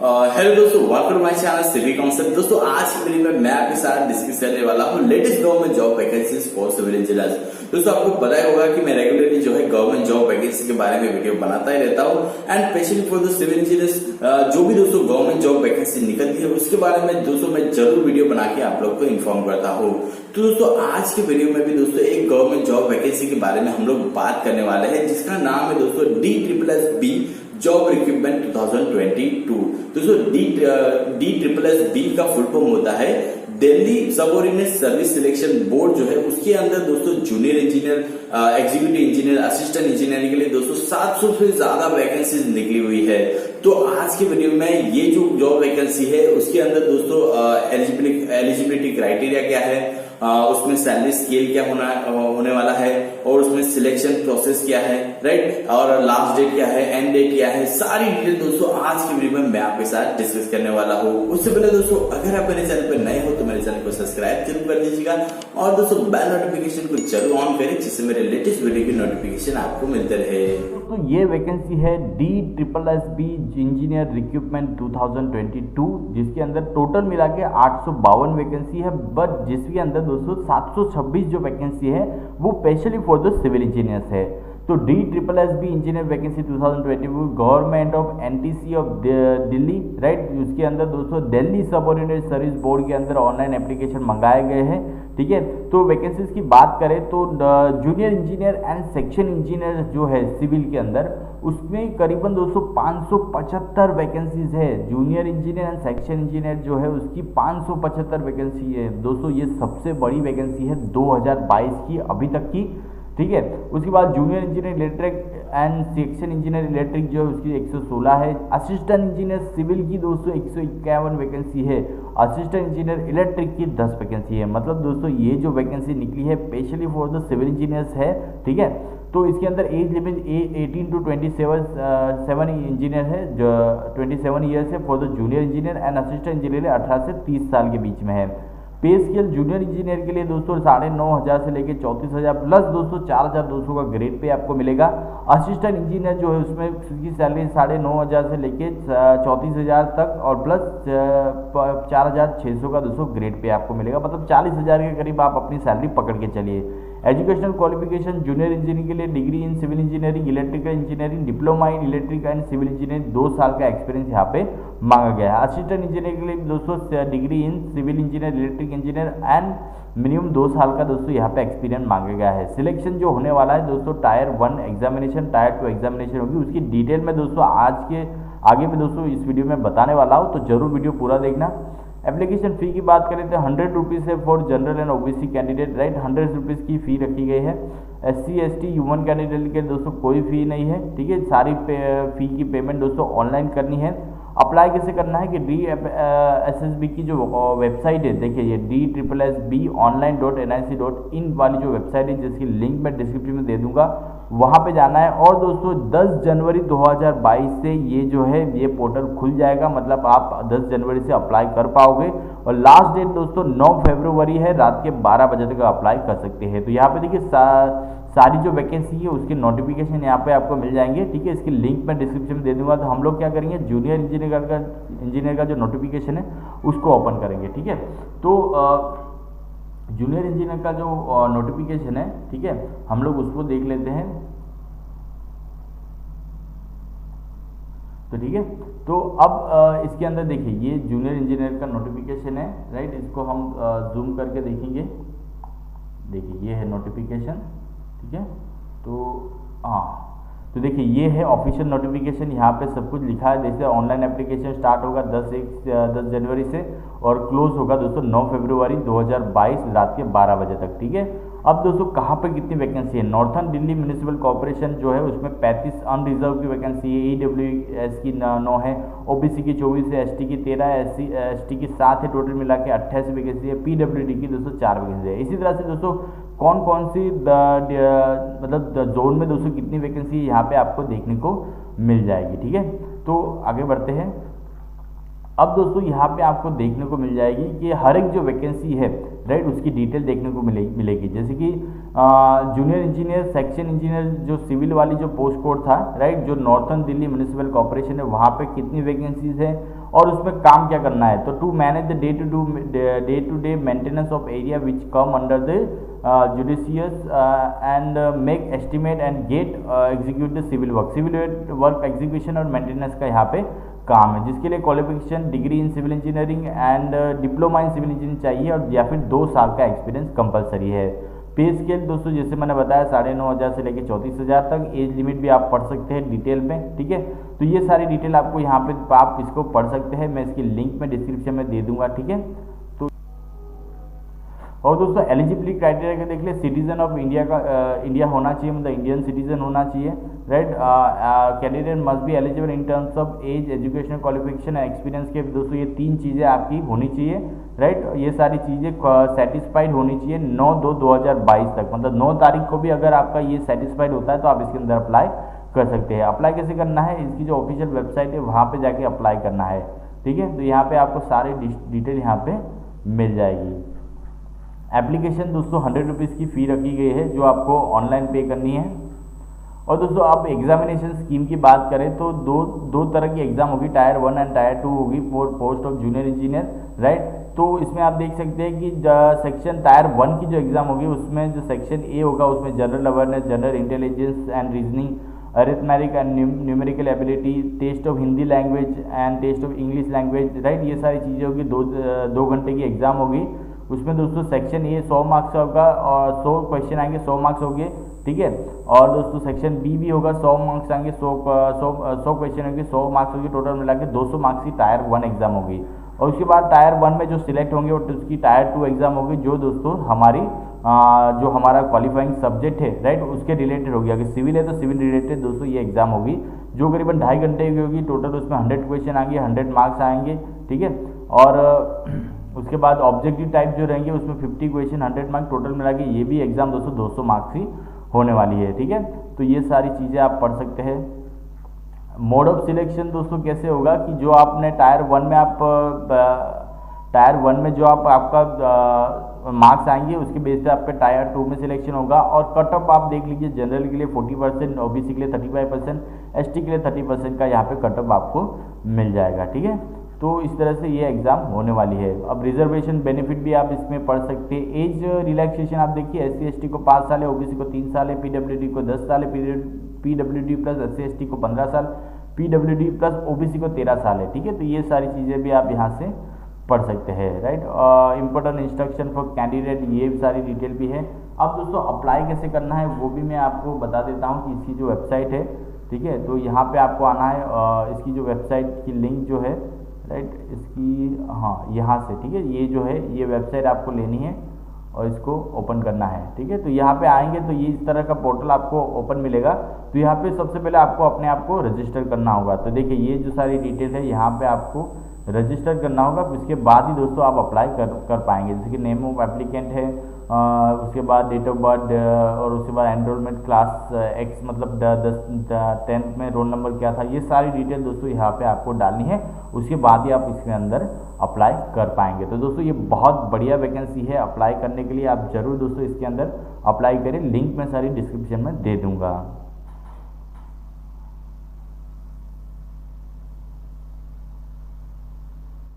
Hello दोस्तों, welcome to my channel civil concept. दोस्तों आज की वीडियो में मैं आपके साथ डिस्कस करने वाला हूँ latest government job vacancies for civil engineers. दोस्तों आपको पता ही होगा कि मैं रेगुलरली जो है गवर्नमेंट जॉब वैकेंसी के बारे में वीडियो बनाता ही रहता हूँ and specially for the civil engineers जो भी दोस्तों गवर्नमेंट जॉब वैकेंसी निकलती है उसके बारे में दोस्तों मैं जरूर वीडियो बना के आप लोग को इन्फॉर्म करता हूँ। तो दोस्तों आज के वीडियो में भी दोस्तों एक गवर्नमेंट जॉब वैकेंसी के बारे में हम लोग बात करने वाले हैं जिसका नाम है दोस्तों DSSB जॉब रिक्रूटमेंट 2022। दोस्तों DSSB का फुल फॉर्म होता है Delhi subordinate service selection board जो है उसके अंदर दोस्तों junior engineer, executive engineer, assistant engineer के लिए दोस्तों 700 से ज्यादा वैकेंसीज निकली हुई है। तो आज के वीडियो में ये जो जॉब वैकेंसी है उसके अंदर दोस्तों एलिजिबिलिटी क्राइटेरिया क्या है, उसमें सैलरी स्केल क्या होने वाला है और उसमें सिलेक्शन प्रोसेस क्या है, राइट, और लास्ट डेट क्या है, एंड डेट क्या है, सारी डिटेल दोस्तों आज की वीडियो में मैं आपके साथ डिस्कस करने वाला हूँ। उससे पहले दोस्तों अगर आप मेरे चैनल पर नए हो तो मेरे चैनल को सब्सक्राइब जरूर कर दीजिएगा और दोस्तों बेल नोटिफिकेशन को जरूर ऑन करें जिससे मेरे लेटेस्ट वीडियो की नोटिफिकेशन आपको मिलते रहे। तो ये वैकेंसी है DSSB इंजीनियर रिक्रूटमेंट 2022 जिसके अंदर टोटल मिला के 852 वैकेंसी है, बट जिसके अंदर दोस्तों 726 जो वैकेंसी है वो specially for the civil engineers है। तो DSSB engineer vacancy 2022 government of NTC of Delhi, right, उसके अंदर दोस्तों दिल्ली सबऑर्डिनेट सर्विस बोर्ड के अंदर ऑनलाइन एप्लीकेशन मंगाए गए हैं। ठीक है, तो वैकेंसीज की बात करें तो junior engineer and section engineer जो है सिविल के अंदर उसमें करीबन दोस्तों 575 वैकेंसीज है। Junior engineer and section engineer जो है उसकी 575 वैकेंसी है दोस्तों, ये सबसे बड़ी वैकेंसी है 2022 की अभी तक की। ठीक है, उसके बाद junior engineer electric and section engineer electric जो है उसकी 116 है। असिस्टेंट इंजीनियर सिविल की दोस्तों 151 वैकेंसी है। असिस्टेंट इंजीनियर इलेक्ट्रिक की 10 वैकेंसी है। मतलब दोस्तों ये जो वैकेंसी निकली है specially for the civil engineers है। ठीक है, तो इसके अंदर एज लिमिट 18 to 27 इंजीनियर है, जो 27 ईयर्स है for the junior engineer and assistant engineer 18 से 30 साल के बीच में है। पे स्केल जूनियर इंजीनियर के लिए दोस्तों 9,500 से लेकर 34,000 प्लस दोस्तों 4,200 का ग्रेड पे आपको मिलेगा। असिस्टेंट इंजीनियर जो है उसमें उसकी सैलरी 9,500 से लेकर 34,000 तक और प्लस 4,600 का दोस्तों ग्रेड पे आपको मिलेगा। मतलब 40,000 के करीब आप अपनी सैलरी पकड़ के चलिए। एजुकेशनल क्वालिफिकेशन जूनियर इंजीनियरिंग के लिए degree in civil engineering, electrical engineering, diploma in electric and civil engineering 2 साल का एक्सपीरियंस यहाँ पे मांगा गया है। असिस्टेंट इंजीनियर के लिए दोस्तों degree in civil engineer, electric engineer and minimum 2 साल का दोस्तों यहाँ पे एक्सपीरियंस मांगा गया है। सिलेक्शन जो होने वाला है दोस्तों टायर 1 एग्जामिनेशन, टायर 2 एग्जामिनेशन होगी, उसकी डिटेल में दोस्तों आज के आगे में दोस्तों इस वीडियो में बताने वाला हूँ, तो जरूर वीडियो पूरा देखना। एप्लीकेशन फ़ी की बात करें तो 100 रुपीज़ है for general and OBC candidate, right, 100 rupees की फ़ी रखी गई है। SC ST ह्यूमन कैंडिडेट के दोस्तों कोई फ़ी नहीं है। ठीक है, सारी फ़ी की पेमेंट दोस्तों ऑनलाइन करनी है। अप्लाई कैसे करना है कि DSSB की जो वेबसाइट है, देखिए ये DSSBonline.nic.in वाली जो वेबसाइट है जिसकी लिंक मैं डिस्क्रिप्शन में दे दूंगा, वहाँ पे जाना है। और दोस्तों 10 जनवरी 2022 से ये जो है ये पोर्टल खुल जाएगा, मतलब आप 10 जनवरी से अप्लाई कर पाओगे और लास्ट डेट दोस्तों 9 फरवरी है, रात के 12 बजे तक अप्लाई कर सकते हैं। तो यहाँ पे देखिए सारी जो वैकेंसी है उसके नोटिफिकेशन यहाँ पे आपको मिल जाएंगे। ठीक है, इसकी लिंक मैं डिस्क्रिप्शन में दे दूंगा। तो हम लोग क्या करेंगे, जूनियर इंजीनियर का जो नोटिफिकेशन है उसको ओपन करेंगे। ठीक है, तो जूनियर इंजीनियर का जो नोटिफिकेशन है, ठीक है, हम लोग उसको देख लेते हैं। तो ठीक है, तो अब इसके अंदर देखिए ये जूनियर इंजीनियर का नोटिफिकेशन है, राइट, इसको हम जूम करके देखेंगे। देखिए ये है नोटिफिकेशन। ठीक है, तो हाँ, तो देखिए ये है ऑफिशियल नोटिफिकेशन, यहाँ पे सब कुछ लिखा है। जैसे ऑनलाइन एप्लीकेशन स्टार्ट होगा 10 जनवरी से और क्लोज होगा दोस्तों 9 फरवरी 2022 रात के 12 बजे तक। ठीक है, अब दोस्तों कहाँ पे कितनी वैकेंसी है, नॉर्थन दिल्ली म्यूनिसिपल कॉर्पोरेशन जो है उसमें 35 अनरिजर्व की वैकेंसी है, EWS की 9 है, OBC की 24 है, ST की 13 है, SC ST की 7 है, टोटल मिला के 28 वैकेंसी है, PWD की दोस्तों 4 वैकेंसी है। इसी तरह से दोस्तों कौन कौन सी मतलब जोन में दोस्तों कितनी वैकेंसी है यहाँ पे आपको देखने को मिल जाएगी। ठीक है, तो आगे बढ़ते हैं। अब दोस्तों यहाँ पे आपको देखने को मिल जाएगी कि हर एक जो वैकेंसी है, राइट, उसकी डिटेल देखने को मिलेगी। जैसे कि जूनियर इंजीनियर, सेक्शन इंजीनियर जो सिविल वाली जो पोस्ट कोड था, राइट, जो नॉर्थन दिल्ली म्यूनिसिपल कॉर्पोरेशन है वहाँ पे कितनी वैकेंसीज है और उसमें काम क्या करना है। तो to manage the day to day maintenance of area which come under the judicious and make estimate and get execute the civil work execution और मेंटेनेंस का यहाँ पे काम है, जिसके लिए qualification degree in civil engineering and diploma in civil engineering चाहिए और या फिर 2 साल का एक्सपीरियंस कंपलसरी है। पे स्केल दोस्तों जैसे मैंने बताया 9,500 से लेकर 34,000 तक, एज लिमिट भी आप पढ़ सकते हैं डिटेल में, ठीक है। तो ये सारी डिटेल आपको यहाँ पे आप इसको पढ़ सकते हैं, मैं इसकी लिंक में डिस्क्रिप्शन में दे दूंगा, ठीक है। तो और दोस्तों एलिजिबिलिटी क्राइटेरिया के देख ले, सिटीजन ऑफ इंडिया का इंडिया होना चाहिए, मतलब इंडियन सिटीजन होना चाहिए, right. Candidate must be eligible in terms of age, education qualification and experience के दोस्तों ये 3 चीज़ें आपकी होनी चाहिए, राइट। ये सारी चीज़ें सेटिस्फाइड होनी चाहिए 9/2/2022 तक, मतलब 9 तारीख को भी अगर आपका ये सेटिस्फाइड होता है तो आप इसके अंदर अप्लाई कर सकते हैं। अप्लाई कैसे करना है, इसकी जो ऑफिशियल वेबसाइट है वहाँ पे जाके अप्लाई करना है, ठीक है। तो यहाँ पे आपको सारी डिटेल यहाँ पे मिल जाएगी। एप्लीकेशन दोस्तों 100 रुपीज़ की फ़ी रखी गई है जो आपको ऑनलाइन पे करनी है। और दोस्तों आप एग्जामिनेशन स्कीम की बात करें तो दो तरह की एग्जाम होगी, टायर 1 एंड टायर 2 होगी for post of junior engineer, right. तो इसमें आप देख सकते हैं कि सेक्शन टायर 1 की जो एग्जाम होगी उसमें जो सेक्शन ए होगा उसमें general awareness, general intelligence and reasoning, arithmetic and numerical ability, test of Hindi language and test of English language, right. ये सारी चीज़ें होगी, 2 घंटे की एग्जाम होगी। उसमें दोस्तों सेक्शन ए 100 मार्क्स का होगा और 100 क्वेश्चन आएंगे, 100 मार्क्स होंगे, ठीक है। और दोस्तों सेक्शन बी भी होगा, 100 मार्क्स आएंगे, 100 क्वेश्चन होंगे, 100 मार्क्स होंगे, टोटल मिला के 200 मार्क्स की टायर 1 एग्जाम होगी। और उसके बाद टायर 1 में जो सिलेक्ट होंगे और उसकी टायर 2 एग्जाम होगी, जो दोस्तों जो हमारा क्वालिफाइंग सब्जेक्ट है, राइट, उसके रिलेटेड होगी। अगर सिविल है तो सिविल रिलेटेड दोस्तों ये एग्जाम होगी, जो करीबन 2.5 घंटे की होगी। टोटल उसमें 100 क्वेश्चन आएंगे, 100 मार्क्स आएंगे, ठीक है। और उसके बाद ऑब्जेक्टिव टाइप जो रहेंगे उसमें 50 क्वेश्चन, 100 मार्क्स, टोटल मिला के ये भी एग्जाम दोस्तों 200 मार्क्स ही होने वाली है, ठीक है। तो ये सारी चीज़ें आप पढ़ सकते हैं। मोड ऑफ सिलेक्शन दोस्तों कैसे होगा कि जो आपने टायर 1 में जो आपका मार्क्स आएंगे उसके बेस पे आपका टायर 2 में सिलेक्शन होगा। और कट ऑफ आप देख लीजिए, जनरल के लिए 40%, ओबीसी के लिए 35%, एसटी के लिए 30% का यहाँ पे कट ऑफ आपको मिल जाएगा, ठीक है। तो इस तरह से ये एग्जाम होने वाली है। अब रिजर्वेशन बेनिफिट भी आप इसमें पढ़ सकते हैं। एज रिलैक्सेशन आप देखिए, SC ST को 5 साल है, ओबीसी को 3 साल है, PWD को 10 साल है, PWD प्लस SC ST को 15 साल, PWD प्लस ओबीसी को 13 साल है, ठीक है। तो ये सारी चीज़ें भी आप यहाँ से पढ़ सकते हैं, right. Important instruction for candidate, ये सारी डिटेल भी है। अब दोस्तों अप्लाई कैसे करना है वो भी मैं आपको बता देता हूँ कि इसकी जो वेबसाइट है, ठीक है। तो यहाँ पे आपको आना है, इसकी जो वेबसाइट की लिंक जो है, राइट, इसकी यहाँ से, ठीक है। ये जो है ये वेबसाइट आपको लेनी है और इसको ओपन करना है, ठीक है। तो यहाँ पे आएंगे तो ये इस तरह का पोर्टल आपको ओपन मिलेगा। तो यहाँ पे सबसे पहले आपको अपने आप को रजिस्टर करना होगा। तो देखिए ये जो सारी डिटेल है यहाँ पे आपको रजिस्टर करना होगा, उसके बाद ही दोस्तों आप अप्लाई कर पाएंगे। जैसे कि नेम ऑफ एप्लीकेंट है, उसके बाद डेट ऑफ बर्थ, और उसके बाद एनरोलमेंट क्लास एक्स, मतलब 10th में रोल नंबर क्या था, ये सारी डिटेल दोस्तों यहाँ पे आपको डालनी है। उसके बाद ही आप इसके अंदर अप्लाई कर पाएंगे। तो दोस्तों ये बहुत बढ़िया वैकेंसी है, अप्लाई करने के लिए आप जरूर दोस्तों इसके अंदर अप्लाई करें। लिंक मैं सारी डिस्क्रिप्शन में दे दूँगा।